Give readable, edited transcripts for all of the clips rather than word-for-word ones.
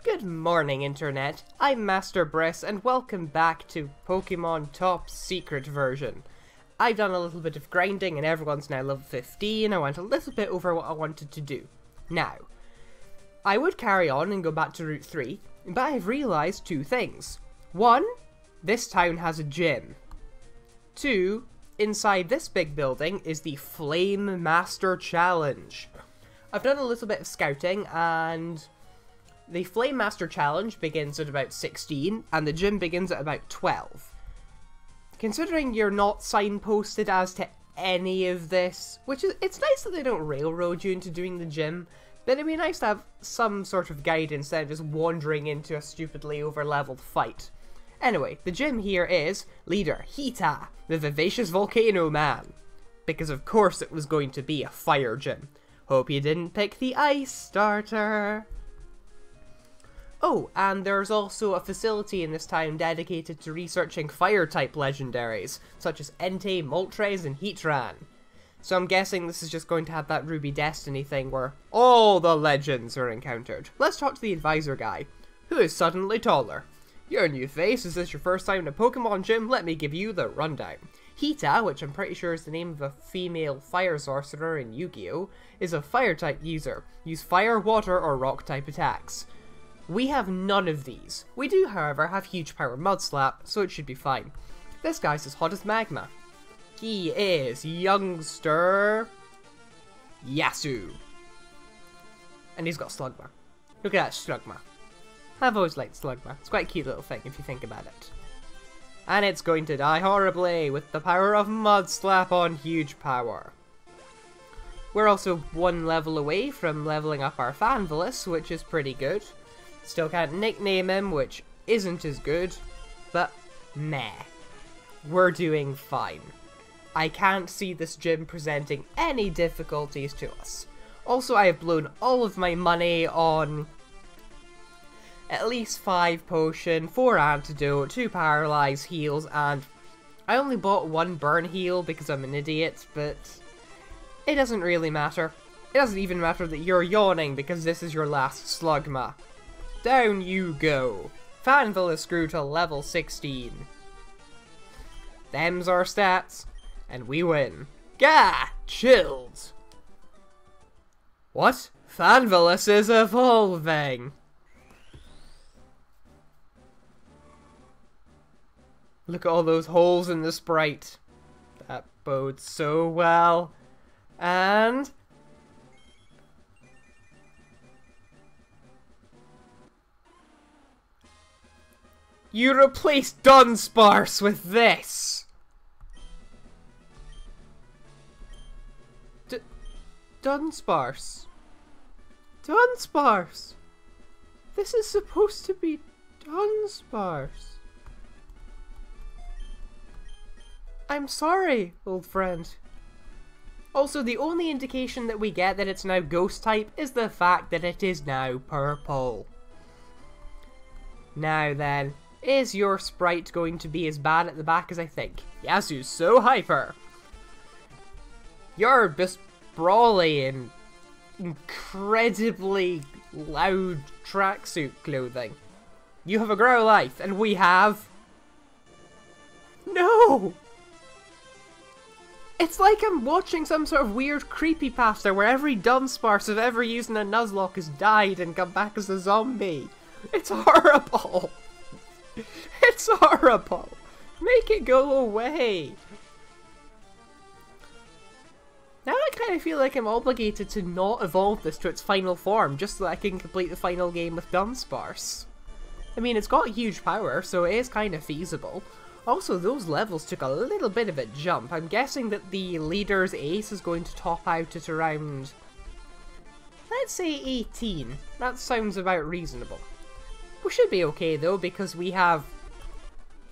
Good morning, Internet. I'm Master Bryss, and welcome back to Pokemon Top Secret version. I've done a little bit of grinding, and everyone's now level 15. I went a little bit over what I wanted to do. Now, I would carry on and go back to Route 3, but I've realised two things. One, this town has a gym. Two, inside this big building is the Flame Master Challenge. I've done a little bit of scouting, and the Flame Master Challenge begins at about 16, and the gym begins at about 12. Considering you're not signposted as to any of this, it's nice that they don't railroad you into doing the gym, but it'd be nice to have some sort of guide instead of just wandering into a stupidly over-leveled fight. Anyway, the gym here is Leader Hiita, the Vivacious Volcano Man. Because of course it was going to be a fire gym. Hope you didn't pick the ice starter. Oh, and there's also a facility in this town dedicated to researching fire-type legendaries, such as Entei, Moltres, and Heatran. So I'm guessing this is just going to have that Ruby Destiny thing where all the legends are encountered. Let's talk to the advisor guy, who is suddenly taller. You're a new face, is this your first time in a Pokemon gym? Let me give you the rundown. Hiita, which I'm pretty sure is the name of a female fire sorcerer in Yu-Gi-Oh!, is a fire-type user. Use fire, water, or rock-type attacks. We have none of these. We do, however, have huge power Mud Slap, so it should be fine. This guy's as hot as magma. He is youngster Yasu. And he's got Slugma. Look at that Slugma. I've always liked Slugma. It's quite a cute little thing if you think about it. And it's going to die horribly with the power of Mud Slap on huge power. We're also one level away from leveling up our Fanvelis, which is pretty good. Still can't nickname him, which isn't as good, but meh. We're doing fine. I can't see this gym presenting any difficulties to us. Also, I have blown all of my money on at least 5 potion, 4 antidote, 2 paralyze heals, and I only bought 1 burn heal because I'm an idiot, but it doesn't really matter. It doesn't even matter that you're yawning because this is your last Slugma. Down you go. Fanvelis grew to level 16. Them's our stats, and we win. Gah! Chilled! What? Fanvelis is evolving! Look at all those holes in the sprite. That bodes so well. And you replaced Dunsparce with this! Dunsparce? Dunsparce! This is supposed to be Dunsparce. I'm sorry, old friend. Also, the only indication that we get that it's now Ghost type is the fact that it is now purple. Now then, is your sprite going to be as bad at the back as I think? Yasu's so hyper! You're just brawly in incredibly loud tracksuit clothing. You have a Growlithe, and we have... No! It's like I'm watching some sort of weird creepypasta where every Dunsparce I've ever used in a Nuzlocke has died and come back as a zombie. It's horrible! It's horrible! Make it go away! Now I kind of feel like I'm obligated to not evolve this to its final form just so that I can complete the final game with Dunsparce. I mean, it's got huge power, so it is kind of feasible. Also, those levels took a little bit of a jump. I'm guessing that the leader's ace is going to top out at around, let's say 18. That sounds about reasonable. We should be okay though, because we have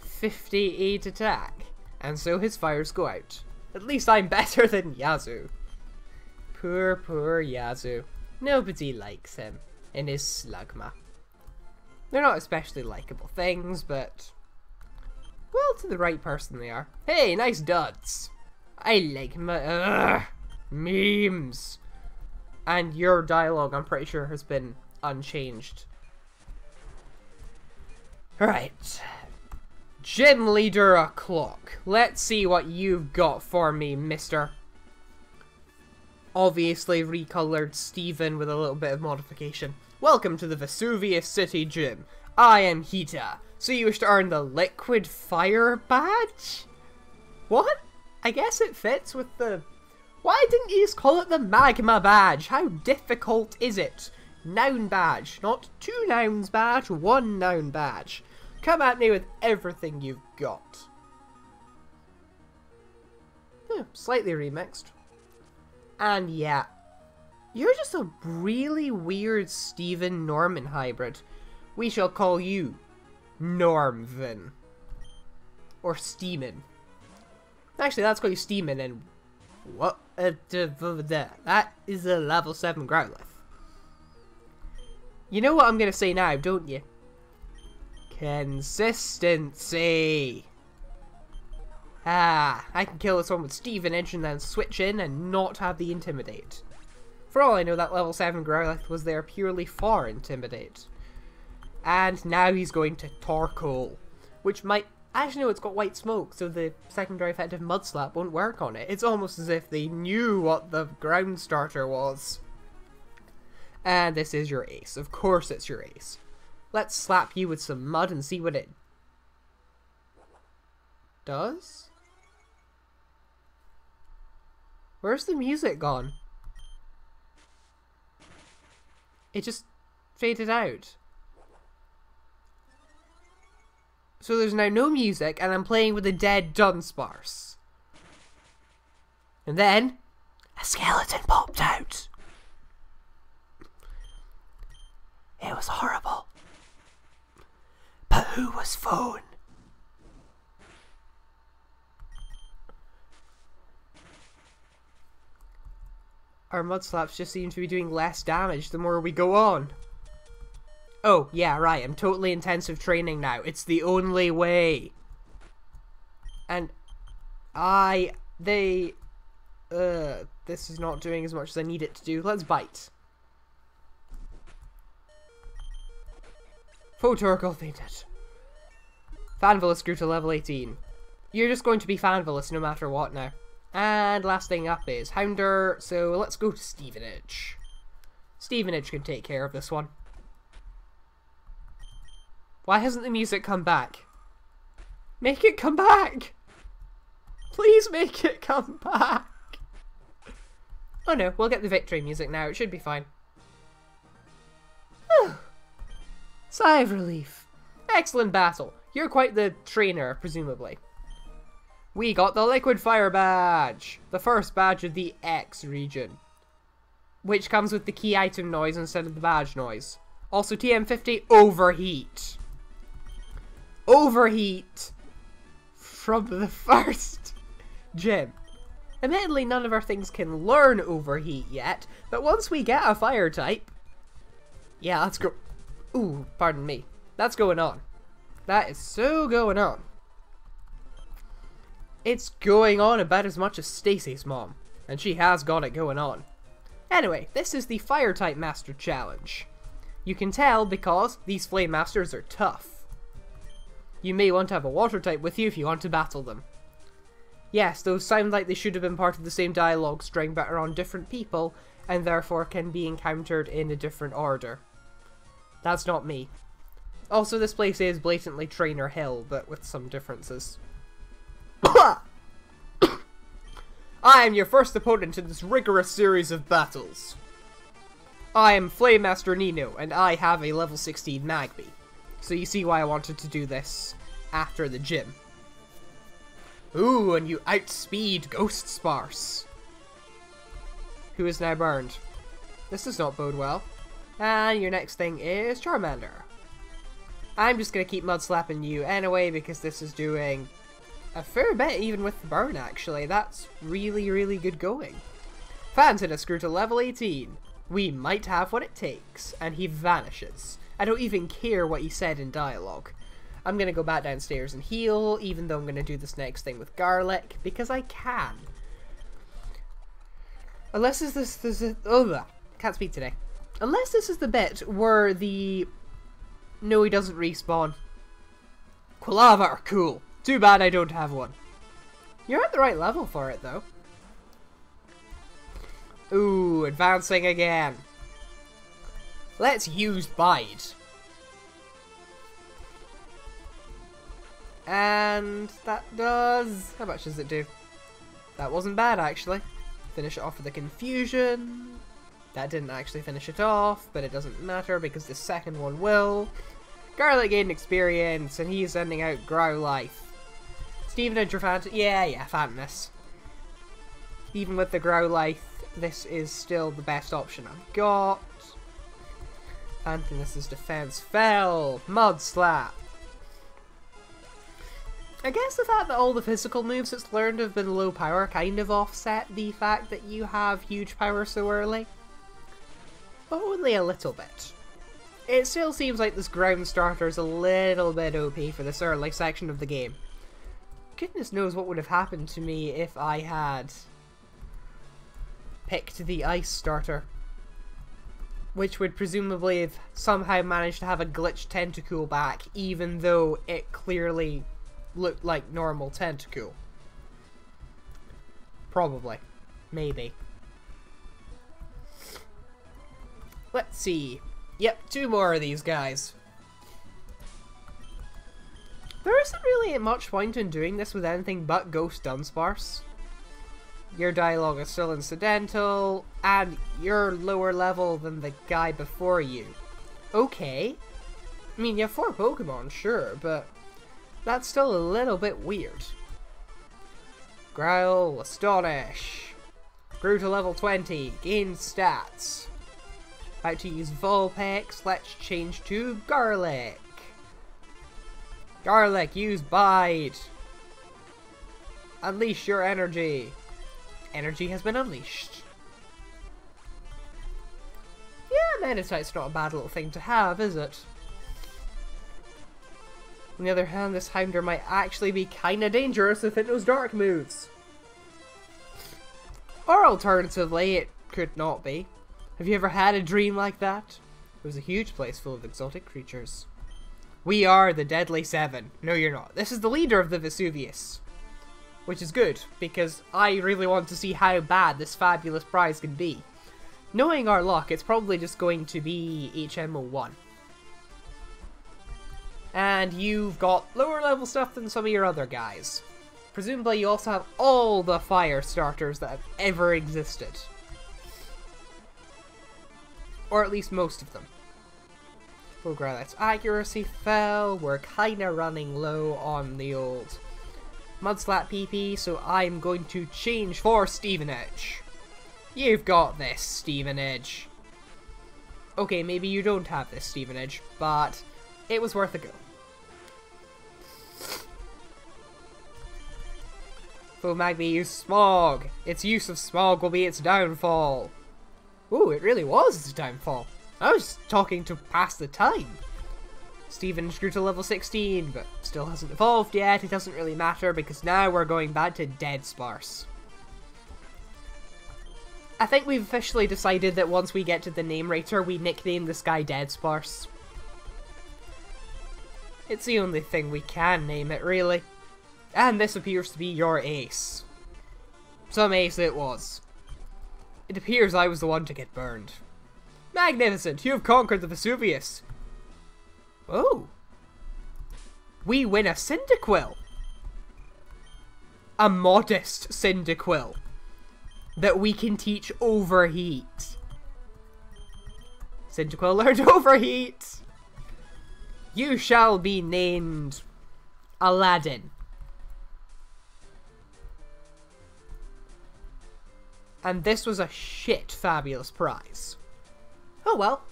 58 attack, and so his fires go out. At least I'm better than Yasu. Poor Yasu. Nobody likes him in his Slugma. They're not especially likable things, but well, to the right person they are. Hey, nice duds. I like my memes. And your dialogue, I'm pretty sure, has been unchanged. Right. Gym leader o'clock. Let's see what you've got for me, mister. Obviously recolored Steven with a little bit of modification. Welcome to the Vesuvius City Gym. I am Hiita. So you wish to earn the liquid fire badge? What? I guess it fits with the... Why didn't you just call it the magma badge? How difficult is it? Noun badge. Not 2 nouns badge, 1 noun badge. Come at me with everything you've got. Slightly remixed. And yeah, you're just a really weird Steven Norman hybrid. We shall call you Normvin. Or Steamin. Actually, let's call you Steamin and... What? That is a level 7 Growlithe. You know what I'm gonna say now, don't you? Consistency. Ah, I can kill this one with Stevenage and then switch in and not have the Intimidate. For all I know, that level 7 Growlithe was there purely for Intimidate. And now he's going to Torkoal, which might... Actually, no, it's got White Smoke, so the secondary effective Mud Slap won't work on it. It's almost as if they knew what the ground starter was. And this is your ace. Of course it's your ace. Let's slap you with some mud and see what it does. Where's the music gone? It just faded out. So there's now no music, and I'm playing with a dead Dunsparce. And then, a skeleton popped out. It was horrible. But who was phone? Our Mud Slaps just seem to be doing less damage the more we go on. Oh, yeah, right, I'm totally intensive training now. It's the only way. And this is not doing as much as I need it to do. Let's bite. Photorkle fainted. Fanvolus grew to level 18. You're just going to be Fanvolus no matter what now. And last thing up is Hounder, so let's go to Stevenage. Stevenage can take care of this one. Why hasn't the music come back? Make it come back! Please make it come back! Oh no, we'll get the victory music now, it should be fine. Sigh of relief. Excellent battle. You're quite the trainer, presumably. We got the Liquid Fire Badge! The first badge of the X region. Which comes with the key item noise instead of the badge noise. Also TM50, Overheat. Overheat! From the first gym. Admittedly, none of our things can learn Overheat yet, but once we get a fire type... Yeah, let's go... Ooh, pardon me. That's going on. That is so going on. It's going on about as much as Stacy's mom, and she has got it going on. Anyway, this is the Fire type Master Challenge. You can tell because these Flame Masters are tough. You may want to have a Water type with you if you want to battle them. Yes, those sound like they should have been part of the same dialogue string but are on different people, and therefore can be encountered in a different order. That's not me. Also, this place is blatantly Trainer Hill, but with some differences. I am your first opponent in this rigorous series of battles. I am Flame Master Nino, and I have a level 16 Magby. So you see why I wanted to do this after the gym. Ooh, and you outspeed Ghost Sparse, who is now burned. This does not bode well. And your next thing is Charmander. I'm just going to keep Mud Slapping you anyway because this is doing a fair bit even with the burn actually. That's really, really good going. Fantinus grew to level 18. We might have what it takes. And he vanishes. I don't even care what he said in dialogue. I'm going to go back downstairs and heal, even though I'm going to do this next thing with Garlic, because I can. Unless this is... Oh, can't speak today. Unless this is the bit where the... No, he doesn't respawn. Quilava are cool. Too bad I don't have one. You're at the right level for it, though. Ooh, advancing again. Let's use Bide. And that does... How much does it do? That wasn't bad, actually. Finish it off with a Confusion. That didn't actually finish it off, but it doesn't matter because the second one will. Garlic gained experience, and he's sending out Growlithe. Steamin and Drafant... Yeah, Fantinus. Even with the Growlithe, this is still the best option I've got. Fantinus's defense fell. Mud Slap. I guess the fact that all the physical moves it's learned have been low power kind of offset the fact that you have huge power so early. But only a little bit. It still seems like this ground starter is a little bit OP for this early section of the game. Goodness knows what would have happened to me if I had picked the ice starter. Which would presumably have somehow managed to have a glitched Tentacool back, even though it clearly looked like normal Tentacool. Probably. Maybe. Let's see. Yep, 2 more of these guys. There isn't really much point in doing this with anything but Ghost Dunsparce. Your dialogue is still incidental, and you're lower level than the guy before you. Okay. I mean, you have 4 Pokemon, sure, but that's still a little bit weird. Growl, Astonish. Grew to level 20, gain stats. About to use Vulpix, let's change to Garlic. Garlic, use Bide. Unleash your energy. Energy has been unleashed. Yeah, Meditite's not a bad little thing to have, is it? On the other hand, this Houndour might actually be kinda dangerous if it knows dark moves. Or alternatively, it could not be. Have you ever had a dream like that? It was a huge place full of exotic creatures. We are the Deadly Seven. No, you're not. This is the leader of the Vesuvius. Which is good, because I really want to see how bad this fabulous prize can be. Knowing our luck, it's probably just going to be HMO1. And you've got lower level stuff than some of your other guys. Presumably you also have all the fire starters that have ever existed. Or at least most of them. Oh, Growlithe's accuracy fell. We're kinda running low on the old Mudslap PP, so I'm going to change for Stevenage. You've got this, Stevenage. Okay, maybe you don't have this, Stevenage, but it was worth a go. Magby used Smog. Its use of Smog will be its downfall. Ooh, it really was its downfall. I was talking to pass the time. Stevenage grew to level 16, but still hasn't evolved yet. It doesn't really matter because now we're going back to Dead Sparse. I think we've officially decided that once we get to the name rater, we nickname this guy Dead Sparse. It's the only thing we can name it, really. And this appears to be your ace. Some ace it was. It appears I was the one to get burned. Magnificent! You have conquered the Vesuvius! Oh! We win a Cyndaquil! A modest Cyndaquil that we can teach Overheat. Cyndaquil learned Overheat! You shall be named Aladdin. And this was a shit fabulous prize. Oh well.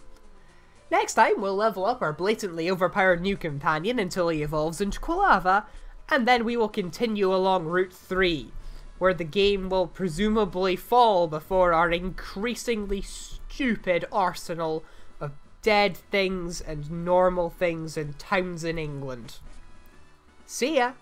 Next time we'll level up our blatantly overpowered new companion until he evolves into Quilava, and then we will continue along Route 3, where the game will presumably fall before our increasingly stupid arsenal of dead things and normal things in towns in England. See ya!